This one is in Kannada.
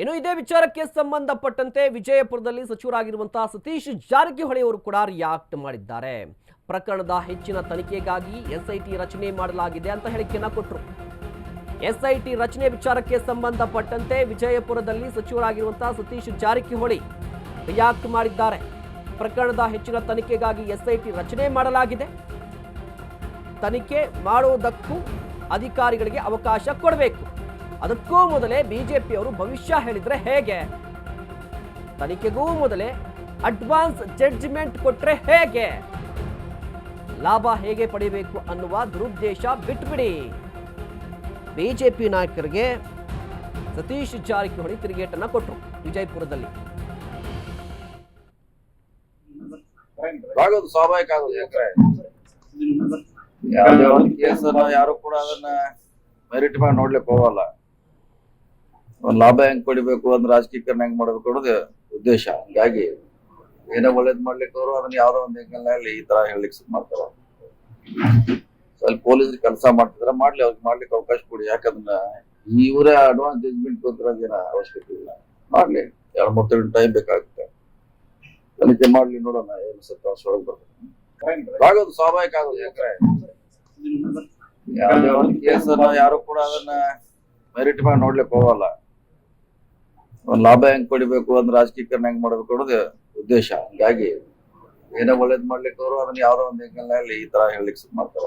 ಇನ್ನು ಇದೇ ವಿಚಾರಕ್ಕೆ ಸಂಬಂಧಪಟ್ಟಂತೆ ವಿಜಯಪುರದಲ್ಲಿ ಸಚಿವರಾಗಿರುವಂತಹ ಸತೀಶ್ ಜಾರಕಿಹೊಳಿ ಅವರು ಕೂಡ ರಿಯಾಕ್ಟ್ ಮಾಡಿದ್ದಾರೆ. ಪ್ರಕರಣದ ಹೆಚ್ಚಿನ ತನಿಖೆಗಾಗಿ ಎಸ್ಐಟಿ ರಚನೆ ಮಾಡಲಾಗಿದೆ ಅಂತ ಹೇಳಿಕೆಯನ್ನ ಕೊಟ್ಟರು. ಎಸ್ಐಟಿ ರಚನೆ ವಿಚಾರಕ್ಕೆ ಸಂಬಂಧಪಟ್ಟಂತೆ ವಿಜಯಪುರದಲ್ಲಿ ಸಚಿವರಾಗಿರುವಂತಹ ಸತೀಶ್ ಜಾರಕಿಹೊಳಿ ರಿಯಾಕ್ಟ್ ಮಾಡಿದ್ದಾರೆ. ಪ್ರಕರಣದ ಹೆಚ್ಚಿನ ತನಿಖೆಗಾಗಿ ಎಸ್ಐಟಿ ರಚನೆ ಮಾಡಲಾಗಿದೆ. ತನಿಖೆ ಮಾಡುವುದಕ್ಕೂ ಅಧಿಕಾರಿಗಳಿಗೆ ಅವಕಾಶ ಕೊಡಬೇಕು. ಅದಕ್ಕೂ ಮೊದಲೇ ಬಿಜೆಪಿಯವರು ಭವಿಷ್ಯ ಹೇಳಿದ್ರೆ ಹೇಗೆ? ತನಿಖೆಗೂ ಮೊದಲೇ ಅಡ್ವಾನ್ಸ್ ಜಡ್ಜ್ಮೆಂಟ್ ಕೊಟ್ರೆ ಹೇಗೆ? ಲಾಭ ಹೇಗೆ ಪಡೆಯಬೇಕು ಅನ್ನುವ ದುರುದ್ದೇಶ ಬಿಟ್ಬಿಡಿ. ಬಿಜೆಪಿ ನಾಯಕರಿಗೆ ಸತೀಶ್ ಜಾರಕಿಹೊಳಿ ತಿರುಗೇಟನ್ನ ಕೊಟ್ಟರು ವಿಜಯಪುರದಲ್ಲಿ. ಆಗೋದು ಸ್ವಾಭಾವಿಕ ಆಗೋದು. ಯಾಕಂದ್ರೆ ಕೇಸನ್ನ ಯಾರು ಕೂಡ ಅದನ್ನ ಮೆರಿಟ್ ಮಾಡಿ ನೋಡ್ಲಿಕ್ಕೆ ಹೋಗಲ್ಲ. ಒಂದ್ ಲಾಭ ಹೆಂಗ್ ಪಡಿಬೇಕು ಅಂದ್ರೆ ರಾಜಕೀಕರಣ ಹೆಂಗ್ ಮಾಡ್ಬೇಕು ಅನ್ನೋದು ಉದ್ದೇಶ. ಹಂಗಾಗಿ ಏನೋ ಒಳ್ಳೇದ್ ಮಾಡ್ಲಿಕ್ಕೆ ಅವರು ಅದನ್ನ ಯಾವ್ದೋ ಒಂದ್ ಹೆಂಗಲ್ಲಿ ಈ ತರ ಹೇಳಲಿಕ್ಕೆ ಮಾಡ್ತಾರ. ಸ್ವಲ್ಪ ಪೊಲೀಸರು ಕೆಲಸ ಮಾಡ್ತಿದ್ರೆ ಮಾಡ್ಲಿ, ಅವ್ರಿಗೆ ಮಾಡ್ಲಿಕ್ಕೆ ಅವಕಾಶ ಕೊಡಿ. ಯಾಕಂದ್ರ ಇವರೇ ಅಡ್ವಾನ್ಸ್ ಜಡ್ಜ್ಮೆಂಟ್ ಕೊಟ್ಟಿರೋದೇನ ಅವಶ್ಯಕತೆ ಇಲ್ಲ. ಮಾಡ್ಲಿ, 2-3 ತಿಂಗಳು ಟೈಮ್ ಬೇಕಾಗುತ್ತೆ. ತನಿಖೆ ಮಾಡ್ಲಿ, ನೋಡೋಣ ಏನು ಸತ್ಯಾಂಶ ಒಳಗೆ ಬರ್ತದೆ. ಆಗೋದು ಸ್ವಾಭಾವಿಕ ಆಗೋದು. ಯಾಕಂದ್ರೆ ಯಾವ್ದೇ ಒಂದು ಕೇಸನ್ನ ಯಾರು ಕೂಡ ಅದನ್ನ ಮೆರಿಟ್ ಮಾಡಿ ನೋಡ್ಲಿಕ್ಕೆ ಹೋಗಲ್ಲ. ಒಂದ್ ಲಾಭ ಹೆಂಗ್ ಪಡಿಬೇಕು ಅಂದ್ರೆ ರಾಜಕೀಕರಣ ಹೆಂಗ್ ಮಾಡ್ಬೇಕು ಅನ್ನೋದು ಉದ್ದೇಶ. ಹಂಗಾಗಿ ಏನೋ ಒಳ್ಳೇದ್ ಮಾಡ್ಲಿಕ್ಕೆ ಅವರು ಅದನ್ನ ಯಾವ್ದೋ ಒಂದ್ ಹೆಂಗಲ್ಲಿ ಈ ತರ ಹೇಳಲಿಕ್ಕೆ ಮಾಡ್ತಾರ.